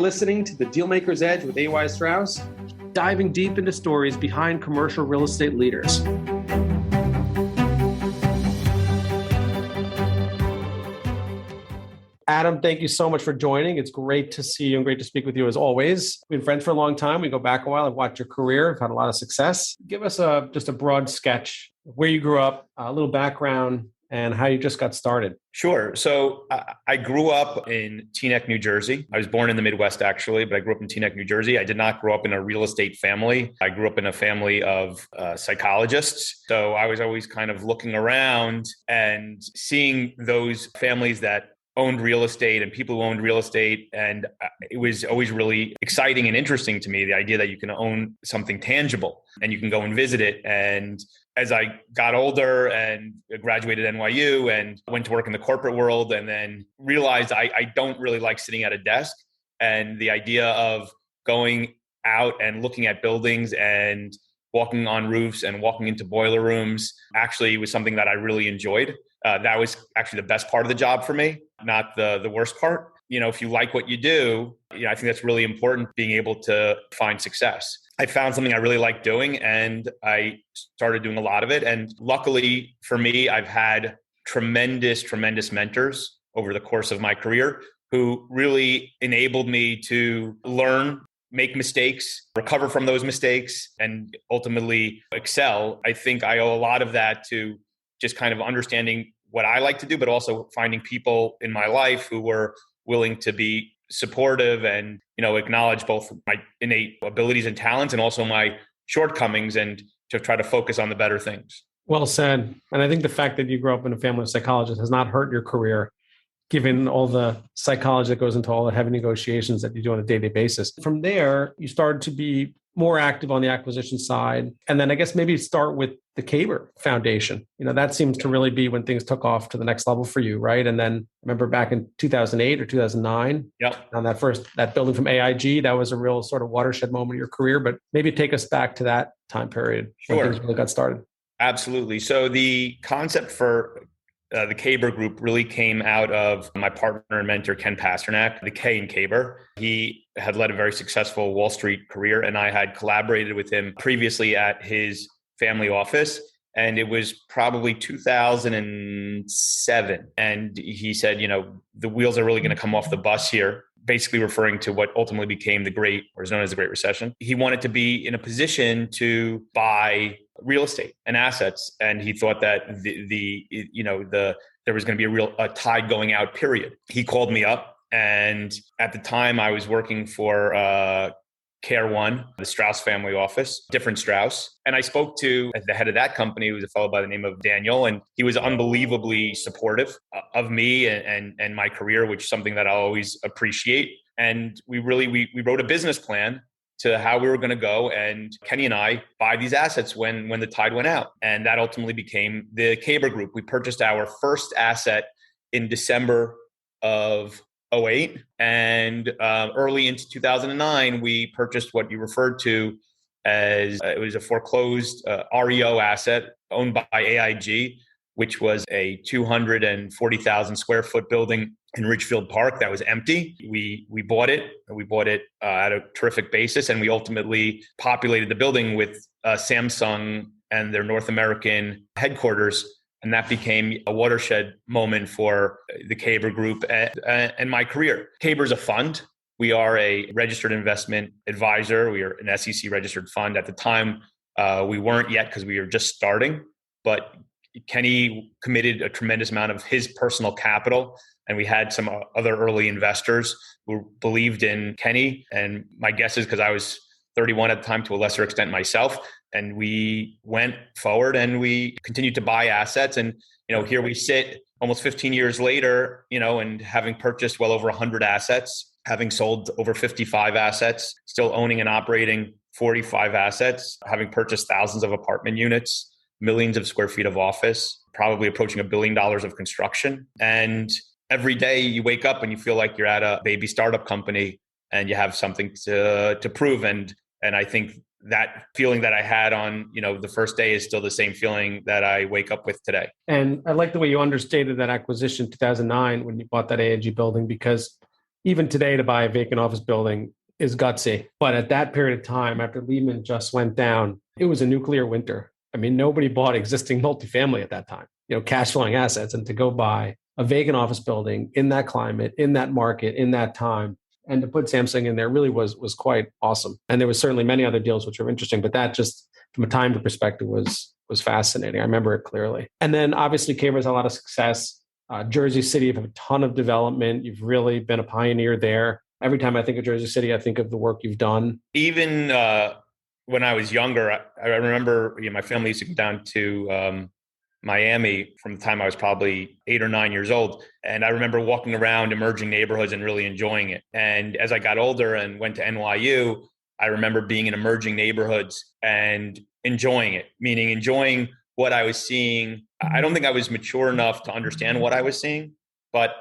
listening to The Dealmaker's Edge with Aaron Strauss, diving deep into stories behind commercial real estate leaders. Adam, thank you so much for joining. It's great to see you and great to speak with you as always. We've been friends for a long time. We go back a while. I've watched your career. I've had a lot of success. Give us just a broad sketch of where you grew up, a little background, and how you just got started. Sure. So I grew up in Teaneck, New Jersey. I was born in the Midwest, actually, but I grew up in Teaneck, New Jersey. I did not grow up in a real estate family. I grew up in a family of psychologists. So I was always kind of looking around and seeing those families that owned real estate and people who owned real estate. And it was always really exciting and interesting to me, the idea that you can own something tangible and you can go and visit it. And as I got older and graduated NYU and went to work in the corporate world and then realized I don't really like sitting at a desk, and the idea of going out and looking at buildings and walking on roofs and walking into boiler rooms actually was something that I really enjoyed. That was actually the best part of the job for me, not the worst part. You know, if you like what you do, I think that's really important, being able to find success. I found something I really like doing and I started doing a lot of it. And luckily for me, I've had tremendous mentors over the course of my career who really enabled me to learn, make mistakes, recover from those mistakes, and ultimately excel. I think I owe a lot of that to just kind of understanding what I like to do, but also finding people in my life who were willing to be supportive and, acknowledge both my innate abilities and talents and also my shortcomings, and to try to focus on the better things. Well said. And I think the fact that you grew up in a family of psychologists has not hurt your career, given all the psychology that goes into all the heavy negotiations that you do on a day-to-day basis. From there, you started to be more active on the acquisition side. And then I guess maybe start with the KABR Foundation. That seems to really be when things took off to the next level for you, right? And then I remember back in 2008 or 2009, on that building from AIG, that was a real sort of watershed moment in your career. But maybe take us back to that time period when things really got started. Absolutely. So the concept for the KABR Group really came out of my partner and mentor, Ken Pasternak, the K in KABR. He had led a very successful Wall Street career, and I had collaborated with him previously at his family office. And it was probably 2007. And he said, the wheels are really going to come off the bus here, basically referring to what ultimately became the Great, or is known as the Great Recession. He wanted to be in a position to buy real estate and assets. And he thought that there was going to be a tide going out, period. He called me up. And at the time I was working for Care One, the Strauss family office, different Strauss. And I spoke to the head of that company, who was a fellow by the name of Daniel. And he was unbelievably supportive of me and my career, which is something that I always appreciate. And we wrote a business plan to how we were going to go, and Kenny and I buy these assets when the tide went out. And that ultimately became the KABR Group. We purchased our first asset in December of 2008. And early into 2009, we purchased what you referred to as, it was a foreclosed REO asset owned by AIG, which was a 240,000 square foot building in Ridgefield Park that was empty. We bought it. We bought it at a terrific basis, and we ultimately populated the building with Samsung and their North American headquarters. And that became a watershed moment for the KABR Group and my career. KABR is a fund. We are a registered investment advisor. We are an SEC registered fund. At the time, we weren't yet because we were just starting, but Kenny committed a tremendous amount of his personal capital, and we had some other early investors who believed in Kenny. And my guess is because I was 31 at the time, to a lesser extent myself, and we went forward and we continued to buy assets. And here we sit almost 15 years later, and having purchased well over 100 assets, having sold over 55 assets, still owning and operating 45 assets, having purchased thousands of apartment units, millions of square feet of office, probably approaching $1 billion of construction. And every day you wake up and you feel like you're at a baby startup company and you have something to prove. And I think that feeling that I had on, the first day is still the same feeling that I wake up with today. And I like the way you understated that acquisition 2009 when you bought that AIG building, because even today to buy a vacant office building is gutsy. But at that period of time, after Lehman just went down, it was a nuclear winter. I mean, nobody bought existing multifamily at that time, cash flowing assets. And to go buy a vacant office building in that climate, in that market, in that time, and to put Samsung in there really was quite awesome. And there was certainly many other deals which were interesting, but that just from a time perspective was fascinating. I remember it clearly. And then obviously KABR's had a lot of success. Jersey City, you've had a ton of development. You've really been a pioneer there. Every time I think of Jersey City, I think of the work you've done. Even when I was younger, I remember my family used to go down to Miami from the time I was probably 8 or 9 years old. And I remember walking around emerging neighborhoods and really enjoying it. And as I got older and went to NYU, I remember being in emerging neighborhoods and enjoying it, meaning enjoying what I was seeing. I don't think I was mature enough to understand what I was seeing, but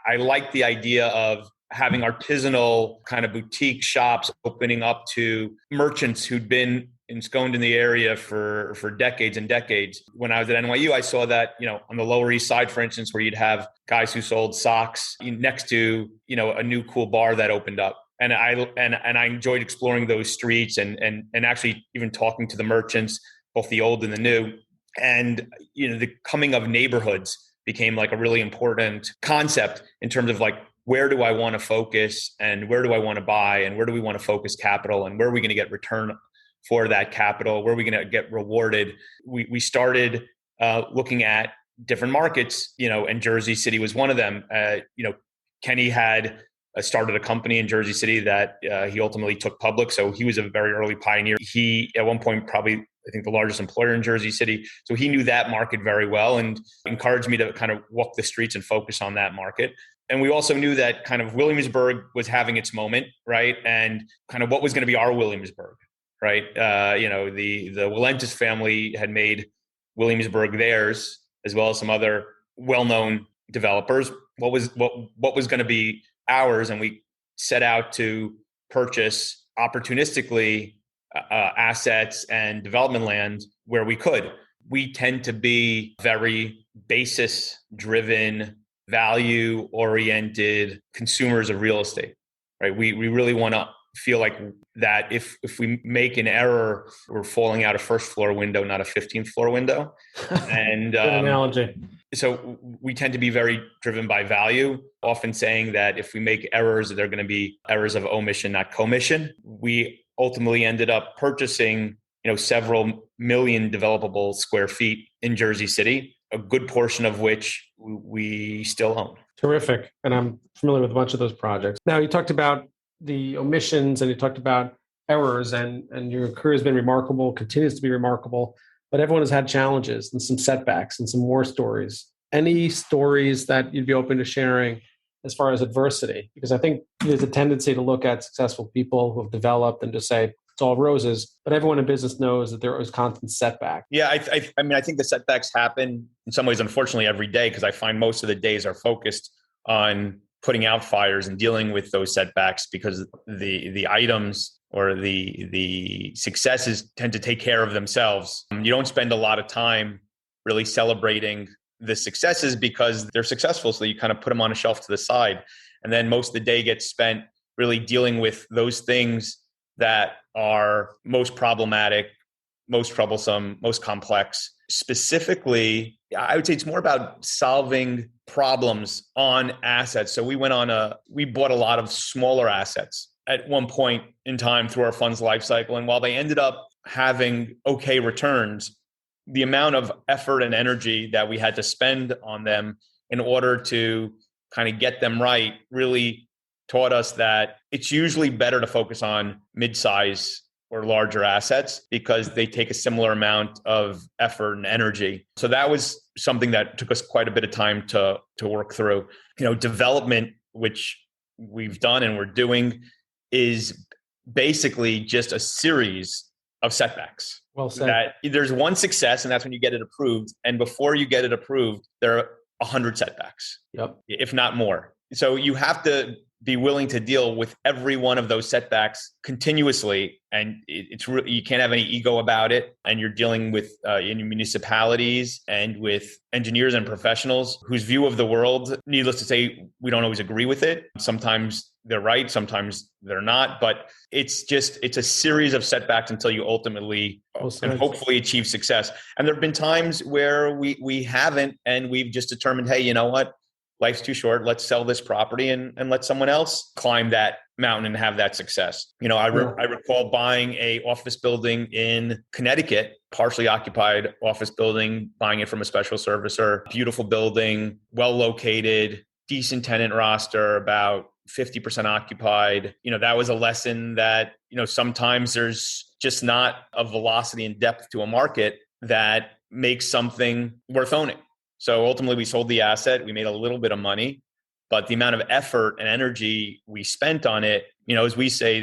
I liked the idea of having artisanal kind of boutique shops opening up to merchants who'd been ensconced in the area for decades and decades. When I was at NYU, I saw that, on the Lower East Side, for instance, where you'd have guys who sold socks next to, a new cool bar that opened up. And I enjoyed exploring those streets and actually even talking to the merchants, both the old and the new. And, the coming of neighborhoods became like a really important concept in terms of like, where do I want to focus and where do I want to buy and where do we want to focus capital and where are we going to get return for that capital? Where are we going to get rewarded? We started looking at different markets, and Jersey City was one of them. Kenny had started a company in Jersey City that he ultimately took public. So he was a very early pioneer. He, at one point, probably, I think, the largest employer in Jersey City. So he knew that market very well and encouraged me to kind of walk the streets and focus on that market. And we also knew that kind of Williamsburg was having its moment, right? And kind of what was going to be our Williamsburg, right? The Willentis family had made Williamsburg theirs, as well as some other well-known developers. What was going to be ours? And we set out to purchase opportunistically assets and development land where we could. We tend to be very basis-driven, value-oriented consumers of real estate, right? We really want to feel like that if we make an error, we're falling out a first floor window, not a 15th floor window. And good analogy. So we tend to be very driven by value, often saying that if we make errors, they're going to be errors of omission, not commission. We ultimately ended up purchasing, several million developable square feet in Jersey City, a good portion of which we still own. Terrific. And I'm familiar with a bunch of those projects. Now, you talked about the omissions and you talked about errors and your career has been remarkable, continues to be remarkable, but everyone has had challenges and some setbacks and some war stories. Any stories that you'd be open to sharing as far as adversity? Because I think there's a tendency to look at successful people who have developed and to say, it's all roses, but everyone in business knows that there is constant setback. Yeah, I think the setbacks happen in some ways, unfortunately, every day, because I find most of the days are focused on putting out fires and dealing with those setbacks because the items or the successes tend to take care of themselves. You don't spend a lot of time really celebrating the successes because they're successful, so you kind of put them on a shelf to the side. And then most of the day gets spent really dealing with those things that are most problematic, most troublesome, most complex. Specifically, I would say it's more about solving problems on assets. So we bought a lot of smaller assets at one point in time through our fund's life cycle. And while they ended up having okay returns, the amount of effort and energy that we had to spend on them in order to kind of get them right really taught us that it's usually better to focus on mid-size or larger assets because they take a similar amount of effort and energy. So that was something that took us quite a bit of time to work through. Development, which we've done and we're doing, is basically just a series of setbacks. Well said. That there's one success, and that's when you get it approved. And before you get it approved, there are 100 setbacks, yep, if not more. So you have to be willing to deal with every one of those setbacks continuously. And it's really, you can't have any ego about it. And you're dealing with in municipalities and with engineers and professionals whose view of the world, needless to say, we don't always agree with it. Sometimes they're right, sometimes they're not, but it's a series of setbacks until you ultimately and hopefully achieve success. And there have been times where we haven't, and we've just determined, hey, you know what? Life's too short. Let's sell this property and let someone else climb that mountain and have that success. I recall buying a office building in Connecticut, partially occupied office building, buying it from a special servicer, beautiful building, well located, decent tenant roster, about 50% occupied. That was a lesson that, sometimes there's just not a velocity and depth to a market that makes something worth owning. So ultimately we sold the asset, we made a little bit of money, but the amount of effort and energy we spent on it, as we say,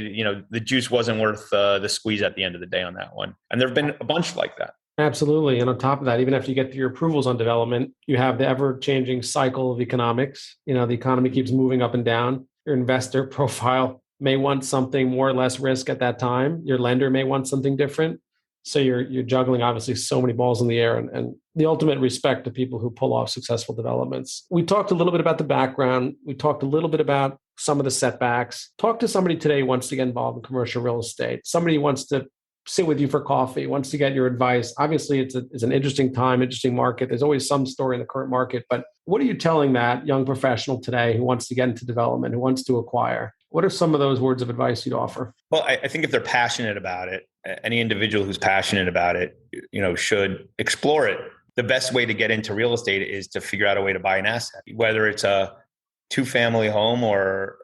the juice wasn't worth the squeeze at the end of the day on that one. And there've been a bunch like that. Absolutely. And on top of that, even after you get to your approvals on development, you have the ever-changing cycle of economics. The economy keeps moving up and down. Your investor profile may want something more or less risk at that time. Your lender may want something different. So you're juggling, obviously, so many balls in the air, and the ultimate respect to people who pull off successful developments. We talked a little bit about the background. We talked a little bit about some of the setbacks. Talk to somebody today who wants to get involved in commercial real estate. Somebody who wants to sit with you for coffee, wants to get your advice. Obviously, it's an interesting time, interesting market. There's always some story in the current market. But what are you telling that young professional today who wants to get into development, who wants to acquire? What are some of those words of advice you'd offer? Well, I think if they're passionate about it, any individual who's passionate about it, should explore it. The best way to get into real estate is to figure out a way to buy an asset, whether it's a 2-family home or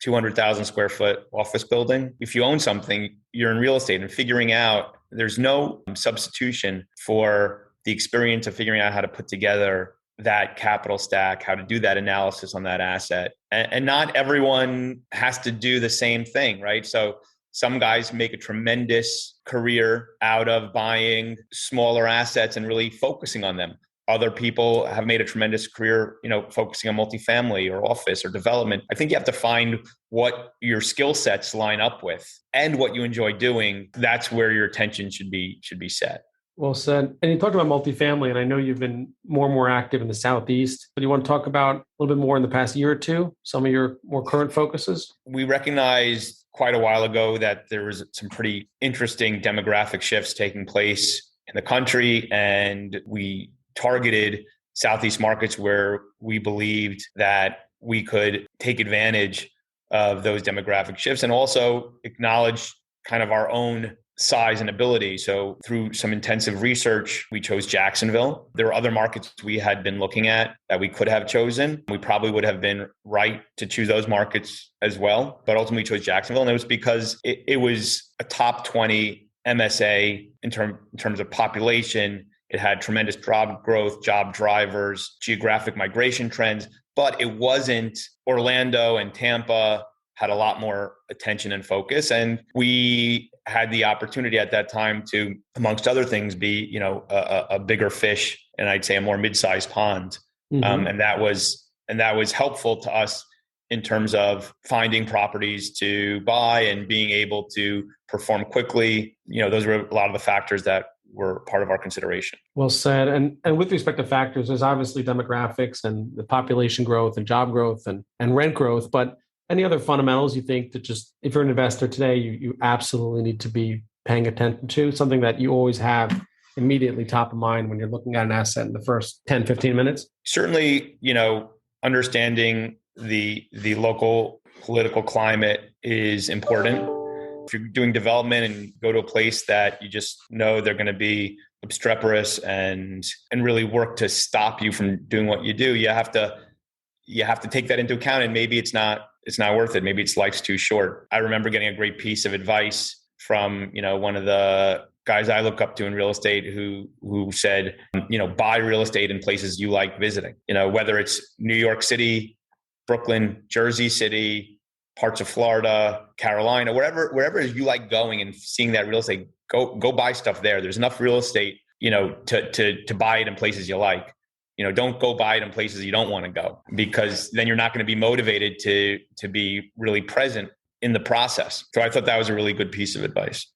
200,000 square foot office building. If you own something, you're in real estate, and figuring out there's no substitution for the experience of figuring out how to put together that capital stack, how to do that analysis on that asset. And not everyone has to do the same thing, right? So some guys make a tremendous career out of buying smaller assets and really focusing on them. Other people have made a tremendous career, focusing on multifamily or office or development. I think you have to find what your skill sets line up with and what you enjoy doing. That's where your attention should be set. Well said. And you talked about multifamily, and I know you've been more and more active in the Southeast, but you want to talk about a little bit more in the past year or two, some of your more current focuses? We recognized quite a while ago that there was some pretty interesting demographic shifts taking place in the country, and we targeted Southeast markets where we believed that we could take advantage of those demographic shifts and also acknowledge kind of our own size and ability. So through some intensive research, we chose Jacksonville. There were other markets we had been looking at that we could have chosen. We probably would have been right to choose those markets as well, but ultimately we chose Jacksonville. And it was because it was a top 20 MSA in terms of population. It had tremendous job growth, job drivers, geographic migration trends, but it wasn't Orlando and Tampa had a lot more attention and focus. And we had the opportunity at that time to, amongst other things, be, a bigger fish, and I'd say a more mid-sized pond. Mm-hmm. And that was helpful to us in terms of finding properties to buy and being able to perform quickly. Those were a lot of the factors that were part of our consideration. Well said. And with respect to factors, there's obviously demographics and the population growth and job growth and rent growth, but any other fundamentals you think that just, if you're an investor today, you absolutely need to be paying attention to, something that you always have immediately top of mind when you're looking at an asset in the first 10, 15 minutes? Certainly, understanding the local political climate is important. If you're doing development and go to a place that you just know they're going to be obstreperous and really work to stop you from doing what you do, you have to take that into account. And maybe it's not worth it. Maybe life's too short. I remember getting a great piece of advice from, one of the guys I look up to in real estate who said, buy real estate in places you like visiting, whether it's New York City, Brooklyn, Jersey City, parts of Florida, Carolina, wherever you like going and seeing that real estate, go buy stuff there. There's enough real estate, to buy it in places you like. don't go buy it in places you don't want to go, because then you're not going to be motivated to be really present in the process. So I thought that was a really good piece of advice.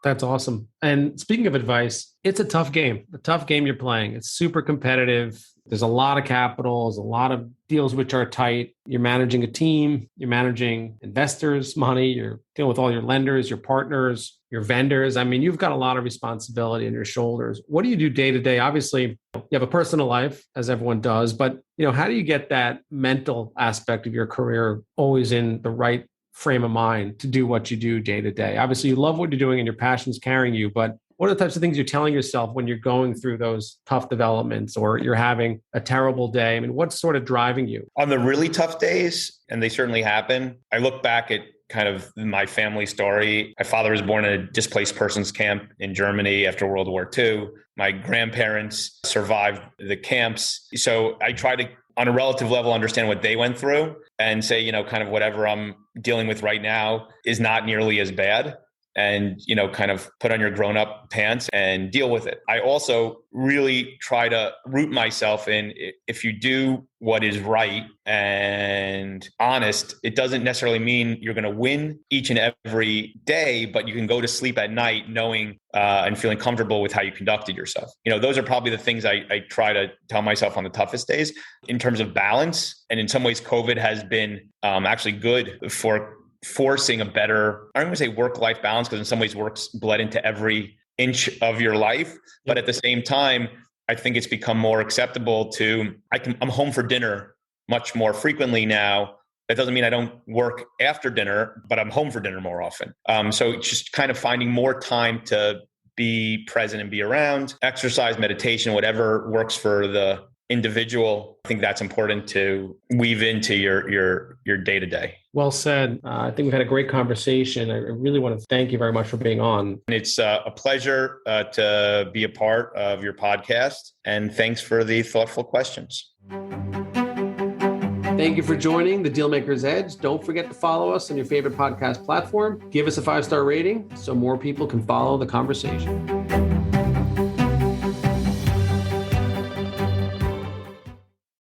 That's awesome. And speaking of advice, it's a tough game you're playing. It's super competitive. There's a lot of capital. There's a lot of deals which are tight. You're managing a team. You're managing investors' money. You're dealing with all your lenders, your partners, your vendors. I mean, you've got a lot of responsibility on your shoulders. What do you do day to day? Obviously, you have a personal life, as everyone does, but how do you get that mental aspect of your career always in the right frame of mind to do what you do day to day? Obviously, you love what you're doing and your passion's carrying you, but what are the types of things you're telling yourself when you're going through those tough developments or you're having a terrible day? I mean, what's sort of driving you? On the really tough days, and they certainly happen, I look back at kind of my family story. My father was born in a displaced persons camp in Germany after World War II. My grandparents survived the camps. So I try to, on a relative level, understand what they went through and say, kind of whatever I'm dealing with right now is not nearly as bad. And, kind of put on your grown-up pants and deal with it. I also really try to root myself in, if you do what is right and honest, it doesn't necessarily mean you're going to win each and every day, but you can go to sleep at night knowing and feeling comfortable with how you conducted yourself. Those are probably the things I try to tell myself on the toughest days in terms of balance. And in some ways, COVID has been actually good for forcing a better, I don't want to say work-life balance, because in some ways work's bled into every inch of your life. But at the same time, I think it's become more acceptable I'm home for dinner much more frequently now. That doesn't mean I don't work after dinner, but I'm home for dinner more often. So it's just kind of finding more time to be present and be around, exercise, meditation, whatever works for the individual. I think that's important to weave into your day-to-day. Well said. I think we've had a great conversation. I really want to thank you very much for being on. It's a pleasure to be a part of your podcast, and thanks for the thoughtful questions. Thank you for joining the Dealmaker's Edge. Don't forget to follow us on your favorite podcast platform. Give us a 5-star rating so more people can follow the conversation.